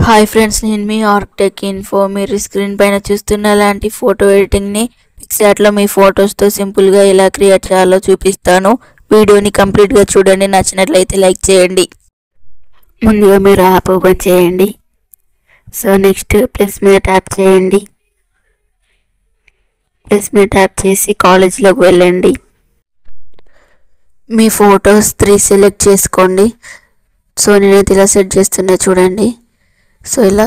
Hi friends, నేను మీ Arctic info. మీరు screen పైన చూస్తున్న లాంటి ఫోటో ఎడిటింగ్ని పిక్సార్ట్లో మీ ఫొటోస్తో సింపుల్గా ఎలా క్రియేట్ చేయాలో చూపిస్తాను. వీడియోని కంప్లీట్గా చూడండి. నచ్చినట్లయితే లైక్ చేయండి. ముందుగా మీరు యాప్ ఓపెన్ చేయండి. సో నెక్స్ట్ ప్లస్ మీద ట్యాప్ చేయండి. ప్లస్ మీద ట్యాప్ చేసి కాలేజ్లోకి వెళ్ళండి. మీ ఫొటోస్ 3 సెలెక్ట్ చేసుకోండి. సో నేనైతే ఇలా సెట్ చేస్తున్నా చూడండి. సో ఇలా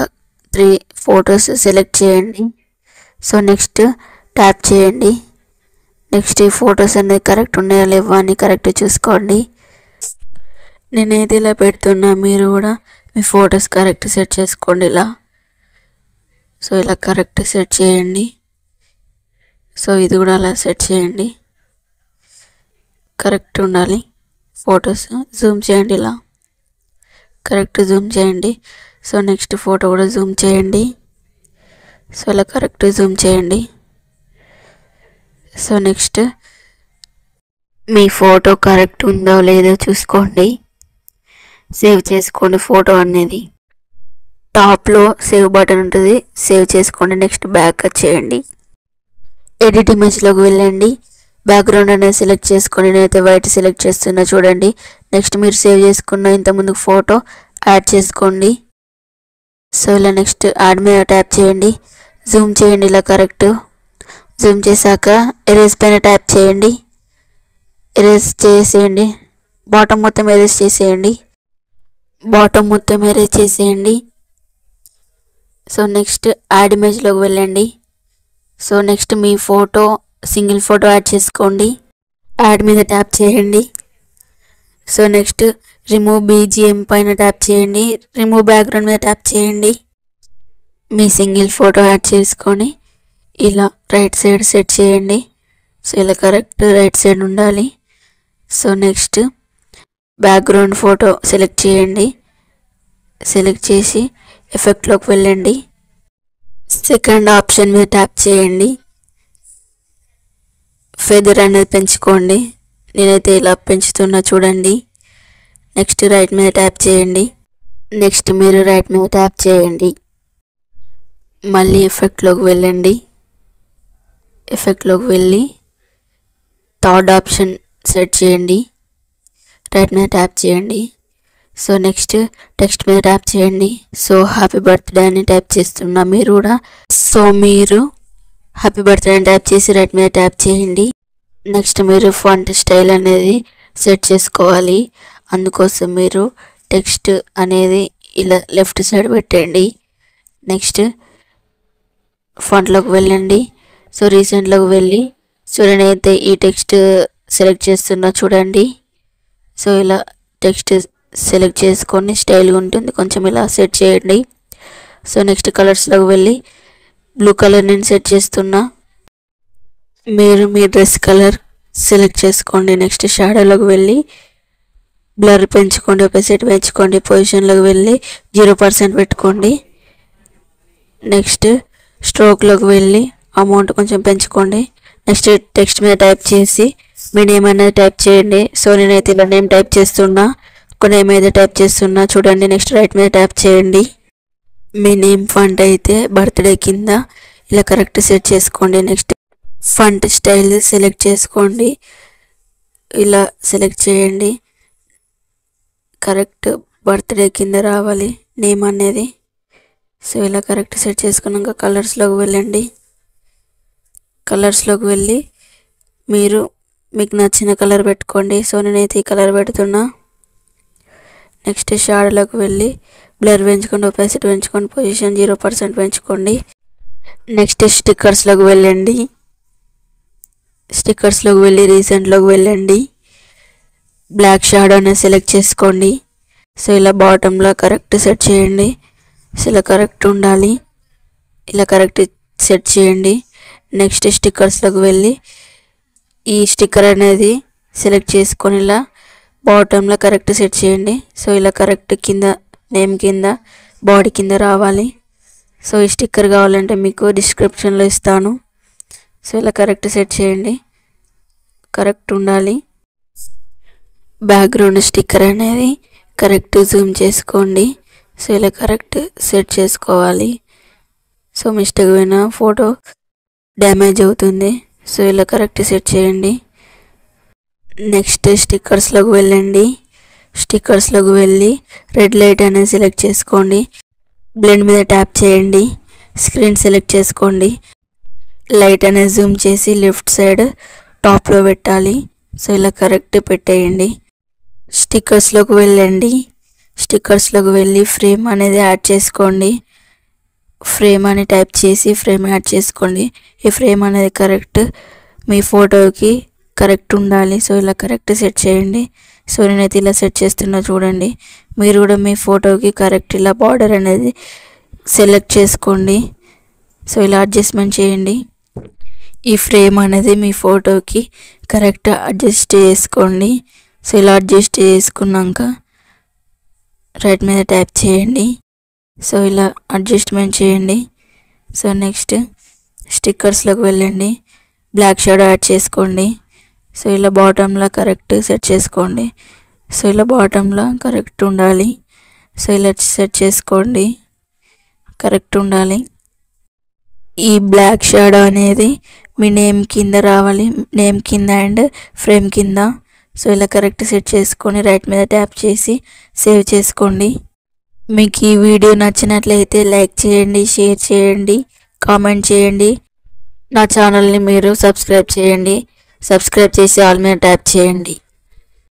3 ఫొటోస్ సెలెక్ట్ చేయండి. సో నెక్స్ట్ ట్యాప్ చేయండి. నెక్స్ట్ ఈ ఫొటోస్ అనేది కరెక్ట్ ఉన్నాయో లేవో అని కరెక్ట్ చూసుకోండి. నేనైతే ఇలా పెడుతున్నా, మీరు కూడా మీ ఫొటోస్ కరెక్ట్ సెట్ చేసుకోండి ఇలా. సో ఇలా కరెక్ట్ సెట్ చేయండి. సో ఇది కూడా అలా సెట్ చేయండి, కరెక్ట్ ఉండాలి ఫొటోస్. జూమ్ చేయండి, ఇలా కరెక్ట్ జూమ్ చేయండి. సో నెక్స్ట్ ఫోటో కూడా జూమ్ చేయండి. సో అలా కరెక్ట్ జూమ్ చేయండి. సో నెక్స్ట్ మీ ఫోటో కరెక్ట్ ఉందో లేదో చూసుకోండి. సేవ్ చేసుకోండి ఫోటో అనేది. టాప్లో సేవ్ బటన్ ఉంటుంది, సేవ్ చేసుకోండి. నెక్స్ట్ బ్యాక్ చేయండి. ఎడిట్ ఇమేజ్లోకి వెళ్ళండి. బ్యాక్గ్రౌండ్ అనేది సెలెక్ట్ చేసుకొని నేనైతే వైట్ సెలెక్ట్ చేస్తున్నా చూడండి. నెక్స్ట్ మీరు సేవ్ చేసుకున్న ఇంతకుముందు ఫోటో యాడ్ చేసుకోండి. సో ఇలా నెక్స్ట్ యాడ్ మీద ట్యాప్ చేయండి. జూమ్ చేయండి ఇలా కరెక్ట్. జూమ్ చేశాక ఎరేజ్ పైన ట్యాప్ చేయండి. ఎరేజ్ చేసేయండి. బాటమ్ మొత్తం ఎరేజ్ చేసేయండి. బాటమ్ మొత్తం ఎరేజ్ చేసేయండి. సో నెక్స్ట్ యాడ్ ఇమేజ్లోకి వెళ్ళండి. సో నెక్స్ట్ మీ ఫోటో సింగిల్ ఫోటో యాడ్ చేసుకోండి. యాడ్ మీద ట్యాప్ చేయండి. సో నెక్స్ట్ రిమూవ్ బీజిఎం పైన ట్యాప్ చేయండి. రిమూవ్ బ్యాక్గ్రౌండ్ మీద ట్యాప్ చేయండి. మీ సింగిల్ ఫోటో యాడ్ చేసుకొని ఇలా రైట్ సైడ్ సెట్ చేయండి. సో ఇలా కరెక్ట్ రైట్ సైడ్ ఉండాలి. So next background photo select చేయండి. సెలెక్ట్ చేసి ఎఫెక్ట్లోకి వెళ్ళండి. సెకండ్ ఆప్షన్ మీద ట్యాప్ చేయండి. ఫెదర్ అనేది పెంచుకోండి. నేనైతే ఇలా పెంచుతున్నా చూడండి. నెక్స్ట్ రైట్ మీద ట్యాప్ చేయండి. నెక్స్ట్ మీరు రైట్ మీద ట్యాప్ చేయండి. మళ్ళీ ఎఫెక్ట్లోకి వెళ్ళండి. ఎఫెక్ట్లోకి వెళ్ళి థర్డ్ ఆప్షన్ సెట్ చేయండి. రైట్ మీద ట్యాప్ చేయండి. సో నెక్స్ట్ టెక్స్ట్ మీద ట్యాప్ చేయండి. సో హ్యాపీ బర్త్డే అని టైప్ చేస్తున్నా మీరు కూడా. సో మీరు హ్యాపీ బర్త్డే అని ట్యాప్ చేసి రైట్ మీద ట్యాప్ చేయండి. నెక్స్ట్ మీరు ఫాంట్ స్టైల్ అనేది సెట్ చేసుకోవాలి. అందుకోసం మీరు టెక్స్ట్ అనేది ఇలా లెఫ్ట్ సైడ్ పెట్టండి. నెక్స్ట్ ఫాంట్లోకి వెళ్ళండి. సో రీసెంట్లోకి వెళ్ళి సో నేనైతే ఈ టెక్స్ట్ సెలెక్ట్ చేస్తున్నా చూడండి. సో ఇలా టెక్స్ట్ సెలెక్ట్ చేసుకొని స్టైల్గా ఉంటుంది, కొంచెం ఇలా సెట్ చేయండి. సో నెక్స్ట్ కలర్స్లోకి వెళ్ళి బ్లూ కలర్ నేను సెట్ చేస్తున్నా. మీరు మీ డ్రెస్ కలర్ సెలెక్ట్ చేసుకోండి. నెక్స్ట్ షాడోలోకి వెళ్ళి బ్లర్ పెంచుకోండి, ఒపెసిటీ పెంచుకోండి. పొజిషన్లోకి వెళ్ళి 0% పెట్టుకోండి. నెక్స్ట్ స్ట్రోక్లోకి వెళ్ళి అమౌంట్ కొంచెం పెంచుకోండి. నెక్స్ట్ టెక్స్ట్ మీద టైప్ చేసి మీ నేమ్ అనేది టైప్ చేయండి. సో నేనైతే ఇలా నేమ్ టైప్ చేస్తున్నా, ఒక నేమ్ అయితే టైప్ చేస్తున్నా చూడండి. నెక్స్ట్ రైట్ మీద ట్యాప్ చేయండి. మీ నేమ్ ఫాంట్ అయితే బర్త్డే కింద ఇలా కరెక్ట్ సెట్ చేసుకోండి. నెక్స్ట్ ఫాంట్ స్టైల్ సెలెక్ట్ చేసుకోండి. ఇలా సెలెక్ట్ చేయండి. కరెక్ట్ బర్త్డే కింద రావాలి నేమ్ అనేది. సో ఇలా కరెక్ట్ సెట్ చేసుకున్నాక కలర్స్లోకి వెళ్ళండి. కలర్స్లోకి వెళ్ళి మీకు నచ్చిన కలర్ పెట్టుకోండి. సో నేనైతే ఈ కలర్ పెడుతున్నా. నెక్స్ట్ షాడోలోకి వెళ్ళి బ్లర్ పెంచుకోండి, ఒపాసిటీ పెంచుకోండి, పొజిషన్ 0% పెంచుకోండి. నెక్స్ట్ స్టిక్కర్స్లోకి వెళ్ళండి. స్టిక్కర్స్లోకి వెళ్ళి రీసెంట్లోకి వెళ్ళండి. బ్లాక్ షాడో అనేది సెలెక్ట్ చేసుకోండి. సో ఇలా బాటంలో కరెక్ట్ సెట్ చేయండి. సో ఇలా కరెక్ట్ ఉండాలి, ఇలా కరెక్ట్ సెట్ చేయండి. నెక్స్ట్ స్టిక్కర్స్లోకి వెళ్ళి ఈ స్టిక్కర్ అనేది సెలెక్ట్ చేసుకొని ఇలా బాటంలో కరెక్ట్ సెట్ చేయండి. సో ఇలా కరెక్ట్ కింద నేమ్ కింద బాడీ కింద రావాలి. సో ఈ స్టిక్కర్ కావాలంటే మీకు డిస్క్రిప్షన్లో ఇస్తాను. సో ఇలా కరెక్ట్ సెట్ చేయండి, కరెక్ట్ ఉండాలి. బ్యాక్గ్రౌండ్ స్టిక్కర్ అనేది కరెక్ట్ జూమ్ చేసుకోండి. సో ఇలా కరెక్ట్ సెట్ చేసుకోవాలి. సో మిస్టేక్ అయినా ఫోటో డ్యామేజ్ అవుతుంది. సో ఇలా కరెక్ట్ సెట్ చేయండి. నెక్స్ట్ స్టిక్కర్స్లోకి వెళ్ళండి. స్టిక్కర్స్లోకి వెళ్ళి రెడ్ లైట్ అనేది సెలెక్ట్ చేసుకోండి. బ్లెండ్ మీద ట్యాప్ చేయండి. స్క్రీన్ సెలెక్ట్ చేసుకోండి. లైట్ అనేది జూమ్ చేసి లెఫ్ట్ సైడ్ టాప్లో పెట్టాలి. సో ఇలా కరెక్ట్ పెట్టేయండి. స్టిక్కర్స్లోకి వెళ్ళండి. స్టిక్కర్స్లోకి వెళ్ళి ఫ్రేమ్ అనేది యాడ్ చేసుకోండి. ఫ్రేమ్ అని టైప్ చేసి ఫ్రేమ్ యాడ్ చేసుకోండి. ఈ ఫ్రేమ్ అనేది కరెక్ట్ మీ ఫోటోకి కరెక్ట్ ఉండాలి. సో ఇలా కరెక్ట్ సెట్ చేయండి. సో నేనైతే ఇలా సెట్ చేస్తున్నా చూడండి. మీరు కూడా మీ ఫోటోకి కరెక్ట్ ఇలా బార్డర్ అనేది సెలెక్ట్ చేసుకోండి. సో ఇలా అడ్జస్ట్మెంట్ చేయండి. ఈ ఫ్రేమ్ అనేది మీ ఫోటోకి కరెక్ట్ అడ్జస్ట్ చేసుకోండి. సో ఇలా అడ్జస్ట్ చేసుకున్నాక రైట్ మీద ట్యాప్ చేయండి. సో ఇలా అడ్జస్ట్మెంట్ చేయండి. సో నెక్స్ట్ స్టిక్కర్స్లోకి వెళ్ళండి. బ్లాక్ షాడో యాడ్ చేసుకోండి. సో ఇలా బాటంలో కరెక్ట్ సెట్ చేసుకోండి. సో ఇలా బాటంలో కరెక్ట్ ఉండాలి. సో ఇలా సెట్ చేసుకోండి, కరెక్ట్ ఉండాలి. ఈ బ్లాక్ షాడో అనేది మీ నేమ్ కింద రావాలి. నేమ్ కింద అండ్ ఫ్రేమ్ కింద. సో ఇలా కరెక్ట్ సెట్ చేసుకొని రైట్ మీద ట్యాప్ చేసి సేవ్ చేసుకోండి. మీకు ఈ వీడియో నచ్చినట్లయితే లైక్ చేయండి, షేర్ చేయండి, కామెంట్ చేయండి. నా ఛానల్ని మీరు సబ్స్క్రైబ్ చేయండి. సబ్స్క్రైబ్ చేసి ఆల్ మీద ట్యాప్ చేయండి.